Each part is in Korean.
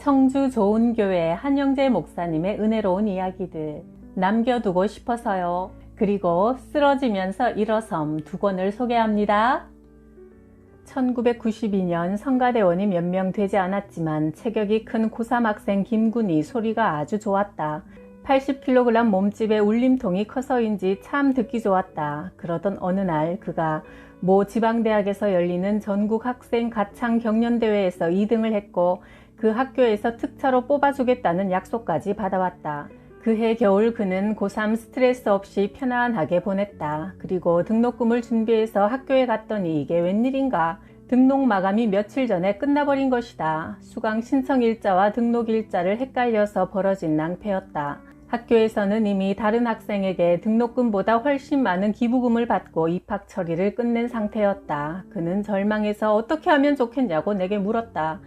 청주 좋은교회 한영재 목사님의 은혜로운 이야기들 남겨두고 싶어서요. 그리고 쓰러지면서 일어섬 두 권을 소개합니다. 1992년 성가대원이 몇 명 되지 않았지만 체격이 큰 고3 학생 김군이 소리가 아주 좋았다. 80kg 몸집에 울림통이 커서인지 참 듣기 좋았다. 그러던 어느 날 그가 모 지방대학에서 열리는 전국 학생 가창 경연대회에서 2등을 했고 그 학교에서 특차로 뽑아주겠다는 약속까지 받아왔다. 그해 겨울 그는 고3 스트레스 없이 편안하게 보냈다. 그리고 등록금을 준비해서 학교에 갔더니 이게 웬일인가. 등록 마감이 며칠 전에 끝나버린 것이다. 수강 신청 일자와 등록 일자를 헷갈려서 벌어진 낭패였다. 학교에서는 이미 다른 학생에게 등록금보다 훨씬 많은 기부금을 받고 입학 처리를 끝낸 상태였다. 그는 절망해서 어떻게 하면 좋겠냐고 내게 물었다.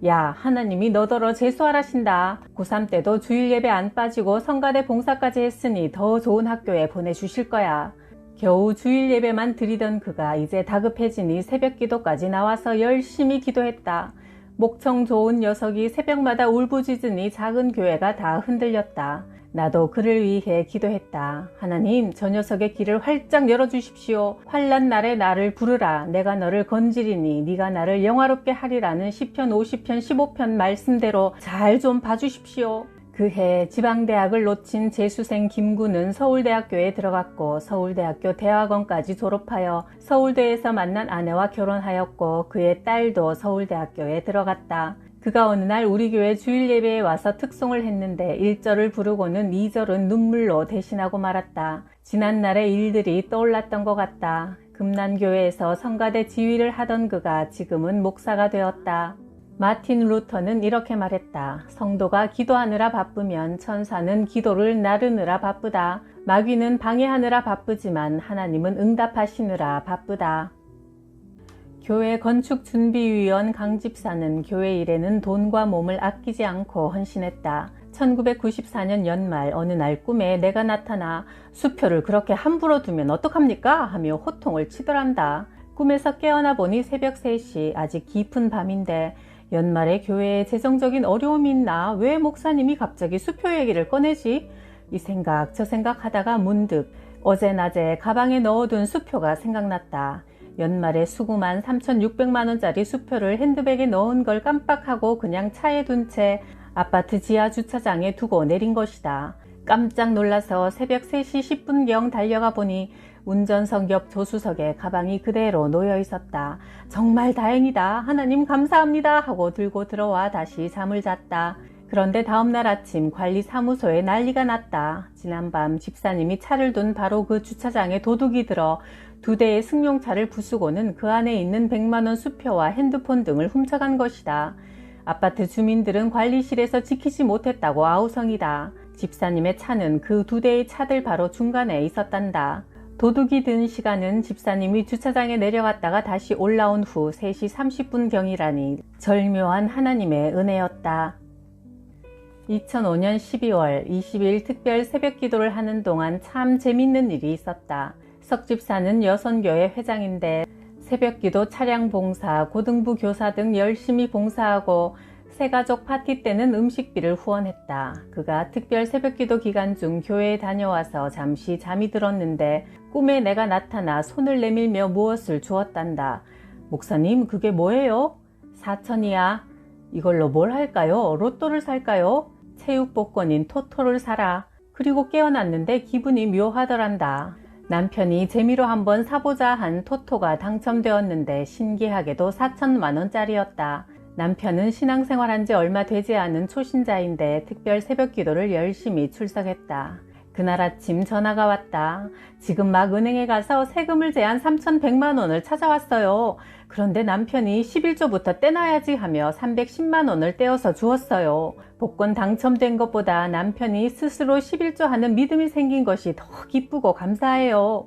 야, 하나님이 너더러 재수하라신다. 고3 때도 주일 예배 안 빠지고 성가대 봉사까지 했으니 더 좋은 학교에 보내주실 거야. 겨우 주일 예배만 드리던 그가 이제 다급해지니 새벽 기도까지 나와서 열심히 기도했다. 목청 좋은 녀석이 새벽마다 울부짖으니 작은 교회가 다 흔들렸다. 나도 그를 위해 기도했다. 하나님, 저 녀석의 길을 활짝 열어주십시오. 환난 날에 나를 부르라. 내가 너를 건지리니 네가 나를 영화롭게 하리라는 시편 50편 15편 말씀대로 잘 좀 봐주십시오. 그해 지방대학을 놓친 재수생 김구는 서울대학교에 들어갔고 서울대학교 대학원까지 졸업하여 서울대에서 만난 아내와 결혼하였고 그의 딸도 서울대학교에 들어갔다. 그가 어느 날 우리 교회 주일 예배에 와서 특송을 했는데 1절을 부르고는 2절은 눈물로 대신하고 말았다. 지난날의 일들이 떠올랐던 것 같다. 금난교회에서 성가대 지휘를 하던 그가 지금은 목사가 되었다. 마틴 루터는 이렇게 말했다. 성도가 기도하느라 바쁘면 천사는 기도를 나르느라 바쁘다. 마귀는 방해하느라 바쁘지만 하나님은 응답하시느라 바쁘다. 교회 건축준비위원 강 집사는 교회 일에는 돈과 몸을 아끼지 않고 헌신했다. 1994년 연말 어느 날 꿈에 내가 나타나 수표를 그렇게 함부로 두면 어떡합니까? 하며 호통을 치더란다. 꿈에서 깨어나 보니 새벽 3시 아직 깊은 밤인데 연말에 교회에 재정적인 어려움이 있나? 왜 목사님이 갑자기 수표 얘기를 꺼내지? 이 생각 저 생각하다가 문득 어제 낮에 가방에 넣어둔 수표가 생각났다. 연말에 수구만 3,600만원짜리 수표를 핸드백에 넣은 걸 깜빡하고 그냥 차에 둔 채 아파트 지하 주차장에 두고 내린 것이다. 깜짝 놀라서 새벽 3시 10분경 달려가 보니 운전석 옆 조수석에 가방이 그대로 놓여 있었다. 정말 다행이다. 하나님 감사합니다 하고 들고 들어와 다시 잠을 잤다. 그런데 다음날 아침 관리사무소에 난리가 났다. 지난밤 집사님이 차를 둔 바로 그 주차장에 도둑이 들어 2대의 승용차를 부수고는 그 안에 있는 100만원 수표와 핸드폰 등을 훔쳐간 것이다. 아파트 주민들은 관리실에서 지키지 못했다고 아우성이다. 집사님의 차는 그 2대의 차들 바로 중간에 있었단다. 도둑이 든 시간은 집사님이 주차장에 내려갔다가 다시 올라온 후 3시 30분경이라니 절묘한 하나님의 은혜였다. 2005년 12월 20일 특별 새벽 기도를 하는 동안 참 재밌는 일이 있었다. 석 집사는 여선교회 회장인데 새벽기도 차량 봉사, 고등부 교사 등 열심히 봉사하고 새가족 파티 때는 음식비를 후원했다. 그가 특별 새벽기도 기간 중 교회에 다녀와서 잠시 잠이 들었는데 꿈에 내가 나타나 손을 내밀며 무엇을 주었단다. 목사님, 그게 뭐예요? 4천이야. 이걸로 뭘 할까요? 로또를 살까요? 체육복권인 토토를 사라. 그리고 깨어났는데 기분이 묘하더란다. 남편이 재미로 한번 사보자 한 토토가 당첨되었는데 신기하게도 4천만원짜리였다. 남편은 신앙생활한 지 얼마 되지 않은 초신자인데 특별 새벽기도를 열심히 출석했다. 그날 아침 전화가 왔다. 지금 막 은행에 가서 세금을 제한 3,100만원을 찾아왔어요. 그런데 남편이 11조부터 떼놔야지 하며 310만원을 떼어서 주었어요. 복권 당첨된 것보다 남편이 스스로 11조 하는 믿음이 생긴 것이 더 기쁘고 감사해요.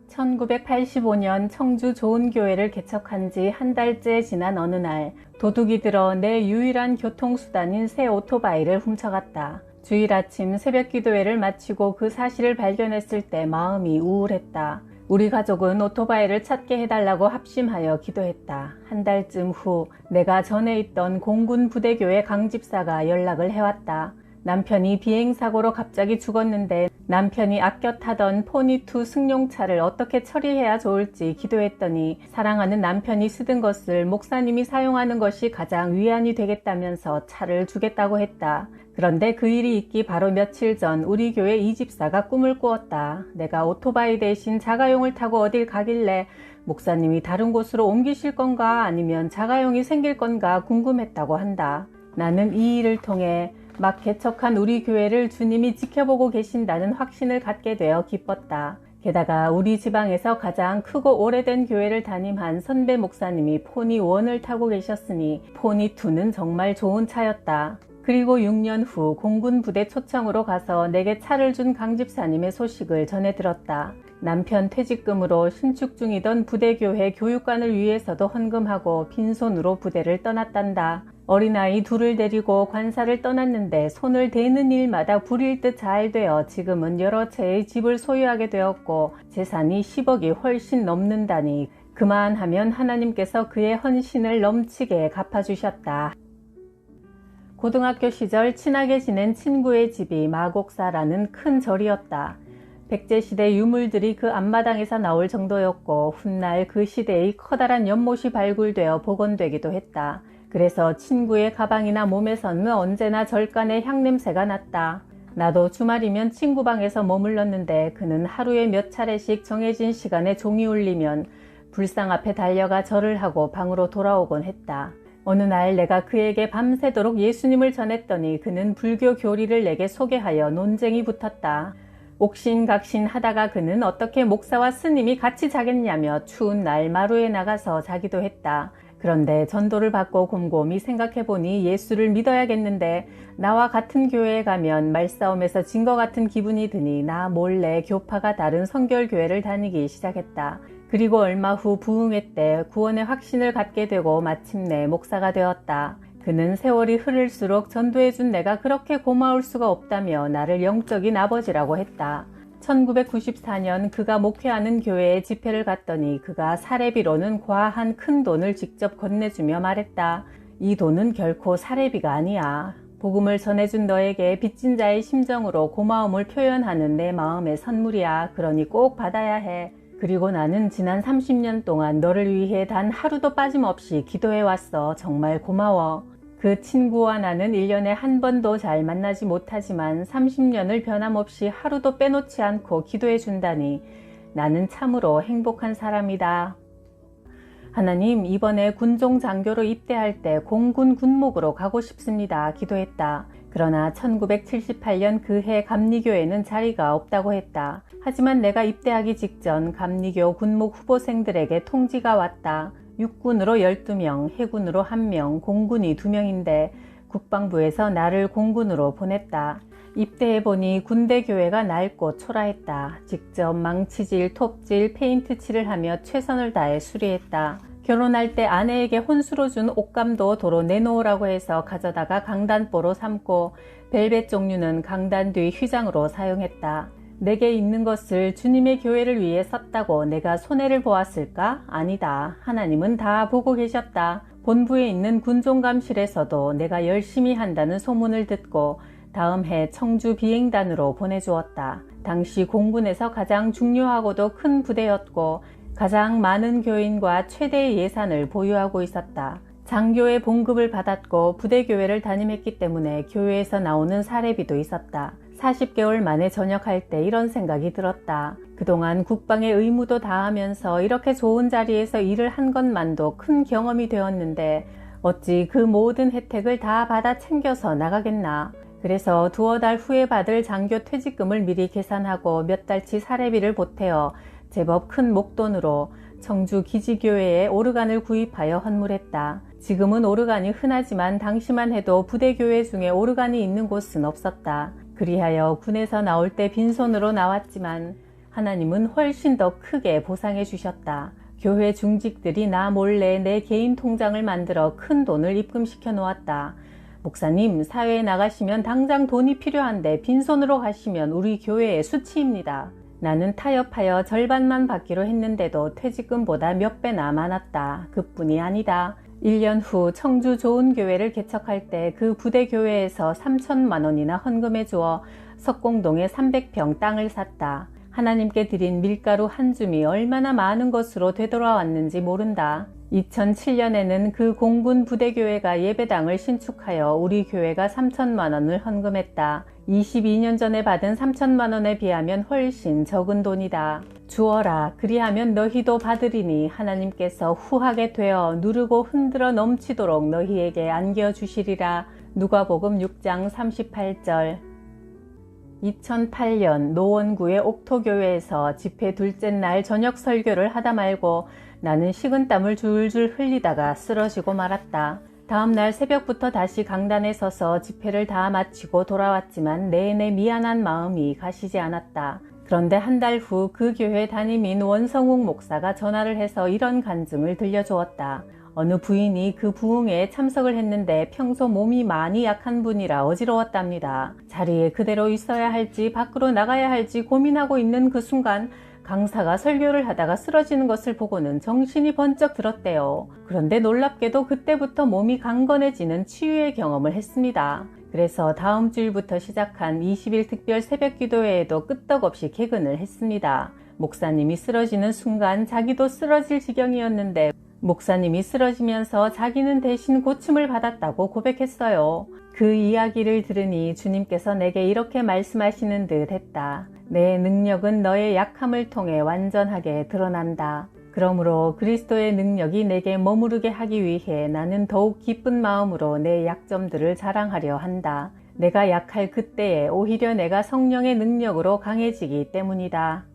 1985년 청주 좋은교회를 개척한 지 한 달째 지난 어느 날 도둑이 들어 내 유일한 교통수단인 새 오토바이를 훔쳐갔다. 주일 아침 새벽 기도회를 마치고 그 사실을 발견했을 때 마음이 우울했다. 우리 가족은 오토바이를 찾게 해달라고 합심하여 기도했다. 한 달쯤 후 내가 전에 있던 공군 부대교회 강집사가 연락을 해왔다. 남편이 비행사고로 갑자기 죽었는데 남편이 아껴 타던 포니2 승용차를 어떻게 처리해야 좋을지 기도했더니 사랑하는 남편이 쓰던 것을 목사님이 사용하는 것이 가장 위안이 되겠다면서 차를 주겠다고 했다. 그런데 그 일이 있기 바로 며칠 전 우리 교회 이집사가 꿈을 꾸었다. 내가 오토바이 대신 자가용을 타고 어딜 가길래 목사님이 다른 곳으로 옮기실 건가 아니면 자가용이 생길 건가 궁금했다고 한다. 나는 이 일을 통해 막 개척한 우리 교회를 주님이 지켜보고 계신다는 확신을 갖게 되어 기뻤다. 게다가 우리 지방에서 가장 크고 오래된 교회를 담임한 선배 목사님이 포니1을 타고 계셨으니 포니2는 정말 좋은 차였다. 그리고 6년 후 공군 부대 초청으로 가서 내게 차를 준 강집사님의 소식을 전해 들었다. 남편 퇴직금으로 신축 중이던 부대교회 교육관을 위해서도 헌금하고 빈손으로 부대를 떠났단다. 어린아이 둘을 데리고 관사를 떠났는데 손을 대는 일마다 불일 듯 잘 되어 지금은 여러 채의 집을 소유하게 되었고 재산이 10억이 훨씬 넘는다니 그만하면 하나님께서 그의 헌신을 넘치게 갚아주셨다. 고등학교 시절 친하게 지낸 친구의 집이 마곡사라는 큰 절이었다. 백제시대 유물들이 그 앞마당에서 나올 정도였고 훗날 그 시대의 커다란 연못이 발굴되어 복원되기도 했다. 그래서 친구의 가방이나 몸에서는 언제나 절간의 향냄새가 났다. 나도 주말이면 친구 방에서 머물렀는데 그는 하루에 몇 차례씩 정해진 시간에 종이 울리면 불상 앞에 달려가 절을 하고 방으로 돌아오곤 했다. 어느 날 내가 그에게 밤새도록 예수님을 전했더니 그는 불교 교리를 내게 소개하여 논쟁이 붙었다. 옥신각신 하다가 그는 어떻게 목사와 스님이 같이 자겠냐며 추운 날 마루에 나가서 자기도 했다. 그런데 전도를 받고 곰곰이 생각해보니 예수를 믿어야겠는데 나와 같은 교회에 가면 말싸움에서 진 것 같은 기분이 드니 나 몰래 교파가 다른 성결교회를 다니기 시작했다. 그리고 얼마 후 부흥회 때 구원의 확신을 갖게 되고 마침내 목사가 되었다. 그는 세월이 흐를수록 전도해준 내가 그렇게 고마울 수가 없다며 나를 영적인 아버지라고 했다. 1994년 그가 목회하는 교회에 집회를 갔더니 그가 사례비로는 과한 큰 돈을 직접 건네주며 말했다. 이 돈은 결코 사례비가 아니야. 복음을 전해준 너에게 빚진 자의 심정으로 고마움을 표현하는 내 마음의 선물이야. 그러니 꼭 받아야 해. 그리고 나는 지난 30년 동안 너를 위해 단 하루도 빠짐없이 기도해왔어. 정말 고마워. 그 친구와 나는 1년에 한 번도 잘 만나지 못하지만 30년을 변함없이 하루도 빼놓지 않고 기도해 준다니 나는 참으로 행복한 사람이다. 하나님, 이번에 군종 장교로 입대할 때 공군 군목으로 가고 싶습니다. 기도했다. 그러나 1978년 그해 감리교에는 자리가 없다고 했다. 하지만 내가 입대하기 직전 감리교 군목 후보생들에게 통지가 왔다. 육군으로 12명, 해군으로 1명, 공군이 2명인데 국방부에서 나를 공군으로 보냈다. 입대해보니 군대교회가 낡고 초라했다. 직접 망치질, 톱질, 페인트칠을 하며 최선을 다해 수리했다. 결혼할 때 아내에게 혼수로 준 옷감도 도로 내놓으라고 해서 가져다가 강단보로 삼고 벨벳 종류는 강단 뒤 휘장으로 사용했다. 내게 있는 것을 주님의 교회를 위해 썼다고 내가 손해를 보았을까? 아니다. 하나님은 다 보고 계셨다. 본부에 있는 군종감실에서도 내가 열심히 한다는 소문을 듣고 다음 해 청주 비행단으로 보내주었다. 당시 공군에서 가장 중요하고도 큰 부대였고 가장 많은 교인과 최대의 예산을 보유하고 있었다. 장교의 봉급을 받았고 부대교회를 담임했기 때문에 교회에서 나오는 사례비도 있었다. 40개월 만에 전역할 때 이런 생각이 들었다. 그동안 국방의 의무도 다하면서 이렇게 좋은 자리에서 일을 한 것만도 큰 경험이 되었는데 어찌 그 모든 혜택을 다 받아 챙겨서 나가겠나. 그래서 두어 달 후에 받을 장교 퇴직금을 미리 계산하고 몇 달치 사례비를 보태어 제법 큰 목돈으로 청주 기지교회에 오르간을 구입하여 헌물했다. 지금은 오르간이 흔하지만 당시만 해도 부대교회 중에 오르간이 있는 곳은 없었다. 그리하여 군에서 나올 때 빈손으로 나왔지만 하나님은 훨씬 더 크게 보상해 주셨다. 교회 중직들이 나 몰래 내 개인 통장을 만들어 큰 돈을 입금시켜 놓았다. 목사님, 사회에 나가시면 당장 돈이 필요한데 빈손으로 가시면 우리 교회의 수치입니다. 나는 타협하여 절반만 받기로 했는데도 퇴직금보다 몇 배나 많았다. 그뿐이 아니다. 1년 후 청주 좋은 교회를 개척할 때 그 부대 교회에서 3천만 원이나 헌금해 주어 석공동에 300평 땅을 샀다. 하나님께 드린 밀가루 한 줌이 얼마나 많은 것으로 되돌아왔는지 모른다. 2007년에는 그 공군 부대교회가 예배당을 신축하여 우리 교회가 3천만 원을 헌금했다. 22년 전에 받은 3천만 원에 비하면 훨씬 적은 돈이다. 주어라 그리하면 너희도 받으리니 하나님께서 후하게 되어 누르고 흔들어 넘치도록 너희에게 안겨주시리라. 누가복음 6장 38절. 2008년 노원구의 옥토교회에서 집회 둘째 날 저녁 설교를 하다 말고 나는 식은땀을 줄줄 흘리다가 쓰러지고 말았다. 다음 날 새벽부터 다시 강단에 서서 집회를 다 마치고 돌아왔지만 내내 미안한 마음이 가시지 않았다. 그런데 한 달 후 그 교회 담임인 원성욱 목사가 전화를 해서 이런 간증을 들려주었다. 어느 부인이 그 부흥회에 참석을 했는데 평소 몸이 많이 약한 분이라 어지러웠답니다. 자리에 그대로 있어야 할지 밖으로 나가야 할지 고민하고 있는 그 순간 강사가 설교를 하다가 쓰러지는 것을 보고는 정신이 번쩍 들었대요. 그런데 놀랍게도 그때부터 몸이 강건해지는 치유의 경험을 했습니다. 그래서 다음 주일부터 시작한 20일 특별 새벽 기도회에도 끄떡없이 개근을 했습니다. 목사님이 쓰러지는 순간 자기도 쓰러질 지경이었는데 목사님이 쓰러지면서 자기는 대신 고침을 받았다고 고백했어요. 그 이야기를 들으니 주님께서 내게 이렇게 말씀하시는 듯 했다. 내 능력은 너의 약함을 통해 완전하게 드러난다. 그러므로 그리스도의 능력이 내게 머무르게 하기 위해 나는 더욱 기쁜 마음으로 내 약점들을 자랑하려 한다. 내가 약할 그때에 오히려 내가 성령의 능력으로 강해지기 때문이다.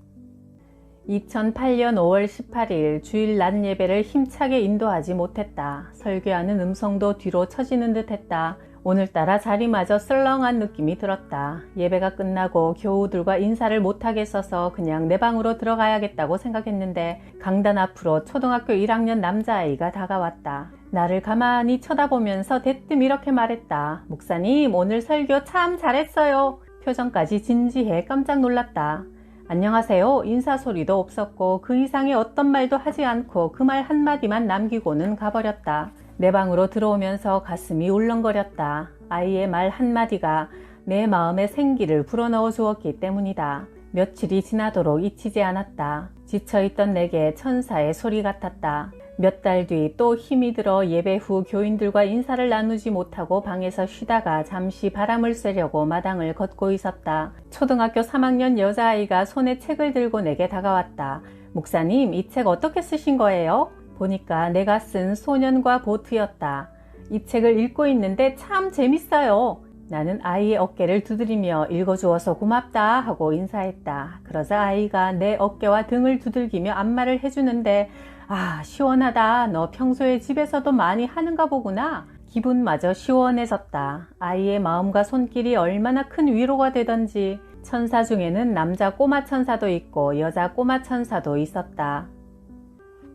2008년 5월 18일 주일 낮 예배를 힘차게 인도하지 못했다. 설교하는 음성도 뒤로 처지는 듯 했다. 오늘따라 자리마저 썰렁한 느낌이 들었다. 예배가 끝나고 교우들과 인사를 못하겠어서 그냥 내 방으로 들어가야겠다고 생각했는데 강단 앞으로 초등학교 1학년 남자아이가 다가왔다. 나를 가만히 쳐다보면서 대뜸 이렇게 말했다. 목사님, 오늘 설교 참 잘했어요. 표정까지 진지해 깜짝 놀랐다. 안녕하세요. 인사소리도 없었고 그 이상의 어떤 말도 하지 않고 그 말 한마디만 남기고는 가버렸다. 내 방으로 들어오면서 가슴이 울렁거렸다. 아이의 말 한마디가 내 마음에 생기를 불어넣어 주었기 때문이다. 며칠이 지나도록 잊히지 않았다. 지쳐있던 내게 천사의 소리 같았다. 몇 달 뒤 또 힘이 들어 예배 후 교인들과 인사를 나누지 못하고 방에서 쉬다가 잠시 바람을 쐬려고 마당을 걷고 있었다. 초등학교 3학년 여자아이가 손에 책을 들고 내게 다가왔다. 목사님, 이 책 어떻게 쓰신 거예요? 보니까 내가 쓴 소년과 보트였다. 이 책을 읽고 있는데 참 재밌어요. 나는 아이의 어깨를 두드리며 읽어주어서 고맙다 하고 인사했다. 그러자 아이가 내 어깨와 등을 두들기며 안마를 해주는데 아, 시원하다. 너 평소에 집에서도 많이 하는가 보구나. 기분마저 시원해졌다. 아이의 마음과 손길이 얼마나 큰 위로가 되던지. 천사 중에는 남자 꼬마 천사도 있고 여자 꼬마 천사도 있었다.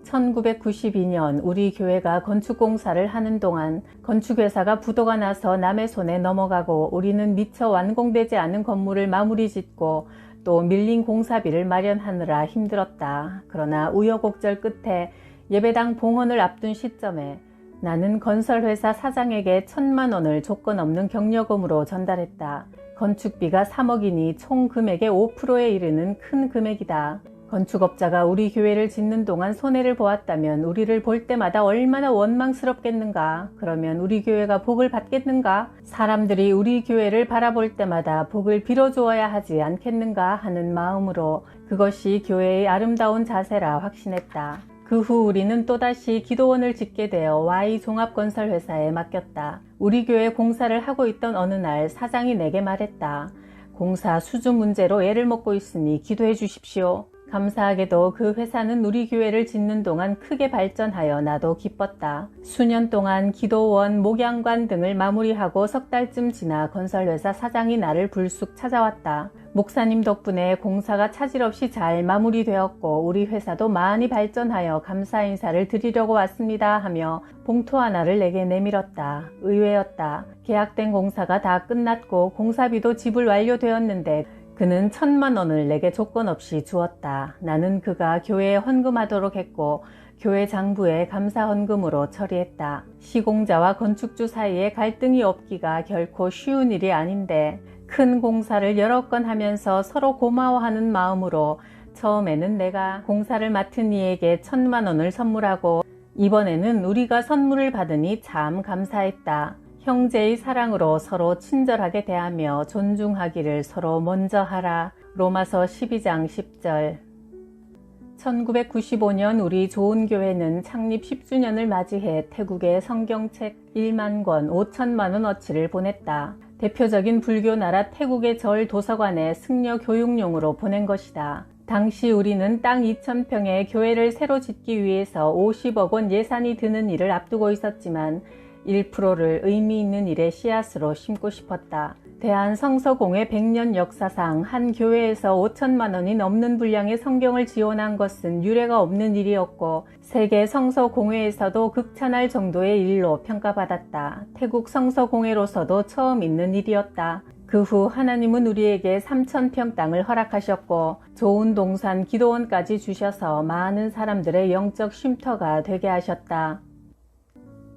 1992년 우리 교회가 건축공사를 하는 동안 건축회사가 부도가 나서 남의 손에 넘어가고 우리는 미처 완공되지 않은 건물을 마무리 짓고 또 밀린 공사비를 마련하느라 힘들었다. 그러나 우여곡절 끝에 예배당 봉헌을 앞둔 시점에 나는 건설회사 사장에게 1,000만 원을 조건 없는 격려금으로 전달했다. 건축비가 3억이니 총 금액의 5%에 이르는 큰 금액이다. 건축업자가 우리 교회를 짓는 동안 손해를 보았다면 우리를 볼 때마다 얼마나 원망스럽겠는가. 그러면 우리 교회가 복을 받겠는가. 사람들이 우리 교회를 바라볼 때마다 복을 빌어주어야 하지 않겠는가 하는 마음으로 그것이 교회의 아름다운 자세라 확신했다. 그 후 우리는 또다시 기도원을 짓게 되어 Y종합건설회사에 맡겼다. 우리 교회 공사를 하고 있던 어느 날 사장이 내게 말했다. 공사 수주 문제로 애를 먹고 있으니 기도해 주십시오. 감사하게도 그 회사는 우리 교회를 짓는 동안 크게 발전하여 나도 기뻤다. 수년 동안 기도원, 목양관 등을 마무리하고 석 달쯤 지나 건설회사 사장이 나를 불쑥 찾아왔다. 목사님 덕분에 공사가 차질 없이 잘 마무리되었고 우리 회사도 많이 발전하여 감사 인사를 드리려고 왔습니다 하며 봉투 하나를 내게 내밀었다. 의외였다. 계약된 공사가 다 끝났고 공사비도 지불 완료되었는데 그는 1,000만 원을 내게 조건 없이 주었다. 나는 그가 교회에 헌금하도록 했고 교회 장부에 감사 헌금으로 처리했다. 시공자와 건축주 사이에 갈등이 없기가 결코 쉬운 일이 아닌데 큰 공사를 여러 건 하면서 서로 고마워하는 마음으로 처음에는 내가 공사를 맡은 이에게 1,000만 원을 선물하고 이번에는 우리가 선물을 받으니 참 감사했다. 형제의 사랑으로 서로 친절하게 대하며 존중하기를 서로 먼저 하라. 로마서 12장 10절. 1995년 우리 좋은교회는 창립 10주년을 맞이해 태국에 성경책 1만 권 5천만 원어치를 보냈다. 대표적인 불교 나라 태국의 절 도서관에 승려 교육용으로 보낸 것이다. 당시 우리는 땅 2,000평의 교회를 새로 짓기 위해서 50억 원 예산이 드는 일을 앞두고 있었지만 1%를 의미 있는 일의 씨앗으로 심고 싶었다. 대한성서공회 100년 역사상 한 교회에서 5천만 원이 넘는 분량의 성경을 지원한 것은 유례가 없는 일이었고 세계 성서공회에서도 극찬할 정도의 일로 평가받았다. 태국 성서공회로서도 처음 있는 일이었다. 그 후 하나님은 우리에게 3,000평 땅을 허락하셨고 좋은 동산 기도원까지 주셔서 많은 사람들의 영적 쉼터가 되게 하셨다.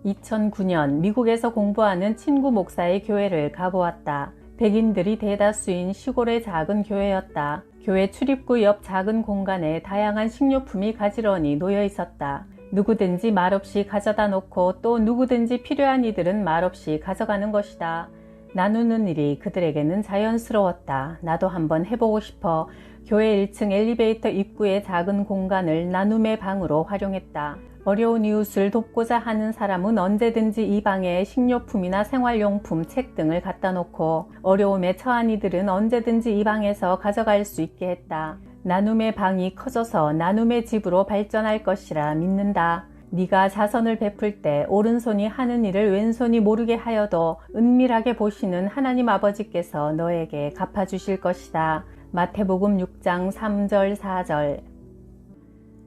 2009년 미국에서 공부하는 친구 목사의 교회를 가보았다. 백인들이 대다수인 시골의 작은 교회였다. 교회 출입구 옆 작은 공간에 다양한 식료품이 가지런히 놓여 있었다. 누구든지 말없이 가져다 놓고 또 누구든지 필요한 이들은 말없이 가져가는 것이다. 나누는 일이 그들에게는 자연스러웠다. 나도 한번 해보고 싶어 교회 1층 엘리베이터 입구의 작은 공간을 나눔의 방으로 활용했다. 어려운 이웃을 돕고자 하는 사람은 언제든지 이 방에 식료품이나 생활용품, 책 등을 갖다 놓고 어려움에 처한 이들은 언제든지 이 방에서 가져갈 수 있게 했다. 나눔의 방이 커져서 나눔의 집으로 발전할 것이라 믿는다. 네가 자선을 베풀 때 오른손이 하는 일을 왼손이 모르게 하여도 은밀하게 보시는 하나님 아버지께서 너에게 갚아주실 것이다. 마태복음 6장 3절 4절.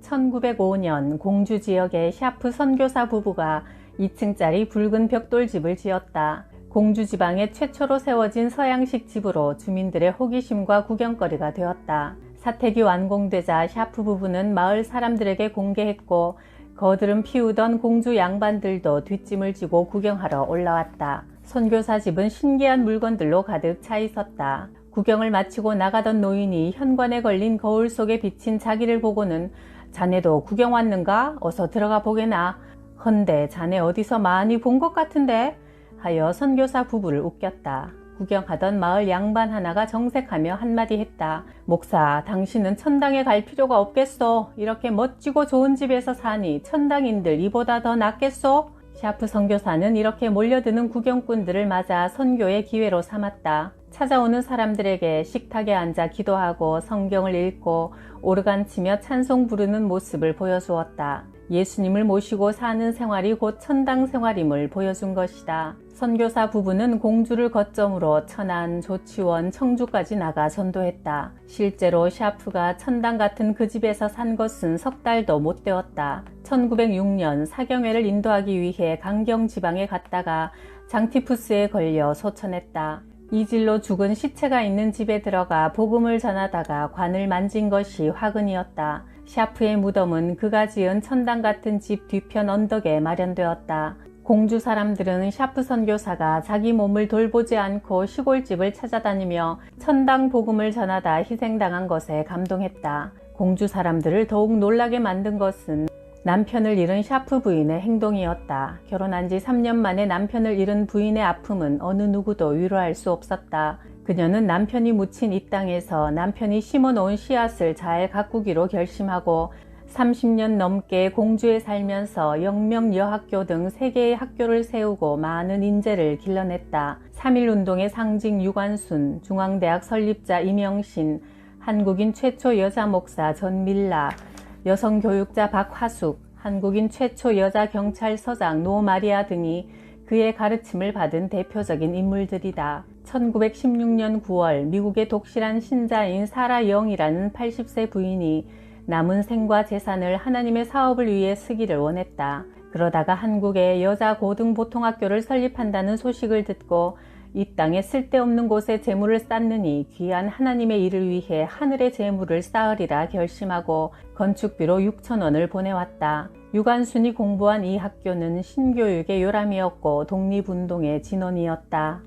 1905년 공주 지역의 샤프 선교사 부부가 2층짜리 붉은 벽돌집을 지었다. 공주 지방에 최초로 세워진 서양식 집으로 주민들의 호기심과 구경거리가 되었다. 사택이 완공되자 샤프 부부는 마을 사람들에게 공개했고 거드름 피우던 공주 양반들도 뒷짐을 지고 구경하러 올라왔다. 선교사 집은 신기한 물건들로 가득 차 있었다. 구경을 마치고 나가던 노인이 현관에 걸린 거울 속에 비친 자기를 보고는 자네도 구경 왔는가? 어서 들어가 보게나. 헌데 자네 어디서 많이 본 것 같은데? 하여 선교사 부부를 웃겼다. 구경하던 마을 양반 하나가 정색하며 한마디 했다. 목사, 당신은 천당에 갈 필요가 없겠소. 이렇게 멋지고 좋은 집에서 사니 천당인들 이보다 더 낫겠소? 샤프 선교사는 이렇게 몰려드는 구경꾼들을 맞아 선교의 기회로 삼았다. 찾아오는 사람들에게 식탁에 앉아 기도하고 성경을 읽고 오르간 치며 찬송 부르는 모습을 보여주었다. 예수님을 모시고 사는 생활이 곧 천당 생활임을 보여준 것이다. 선교사 부부는 공주를 거점으로 천안, 조치원, 청주까지 나가 전도했다. 실제로 샤프가 천당 같은 그 집에서 산 것은 석 달도 못 되었다. 1906년 사경회를 인도하기 위해 강경 지방에 갔다가 장티푸스에 걸려 소천했다. 이질로 죽은 시체가 있는 집에 들어가 복음을 전하다가 관을 만진 것이 화근이었다. 샤프의 무덤은 그가 지은 천당 같은 집 뒤편 언덕에 마련되었다. 공주 사람들은 샤프 선교사가 자기 몸을 돌보지 않고 시골집을 찾아다니며 천당 복음을 전하다 희생당한 것에 감동했다. 공주 사람들을 더욱 놀라게 만든 것은 남편을 잃은 샤프 부인의 행동이었다. 결혼한 지 3년 만에 남편을 잃은 부인의 아픔은 어느 누구도 위로할 수 없었다. 그녀는 남편이 묻힌 이 땅에서 남편이 심어놓은 씨앗을 잘 가꾸기로 결심하고 30년 넘게 공주에 살면서 영명여학교 등 3개의 학교를 세우고 많은 인재를 길러냈다. 3.1운동의 상징 유관순, 중앙대학 설립자 이명신, 한국인 최초 여자 목사 전밀라, 여성교육자 박화숙, 한국인 최초 여자 경찰서장 노마리아 등이 그의 가르침을 받은 대표적인 인물들이다. 1916년 9월 미국의 독실한 신자인 사라 영이라는 80세 부인이 남은 생과 재산을 하나님의 사업을 위해 쓰기를 원했다. 그러다가 한국에 여자 고등보통학교를 설립한다는 소식을 듣고 이 땅에 쓸데없는 곳에 재물을 쌓느니 귀한 하나님의 일을 위해 하늘의 재물을 쌓으리라 결심하고 건축비로 6,000원을 보내왔다. 유관순이 공부한 이 학교는 신교육의 요람이었고 독립운동의 진원이었다.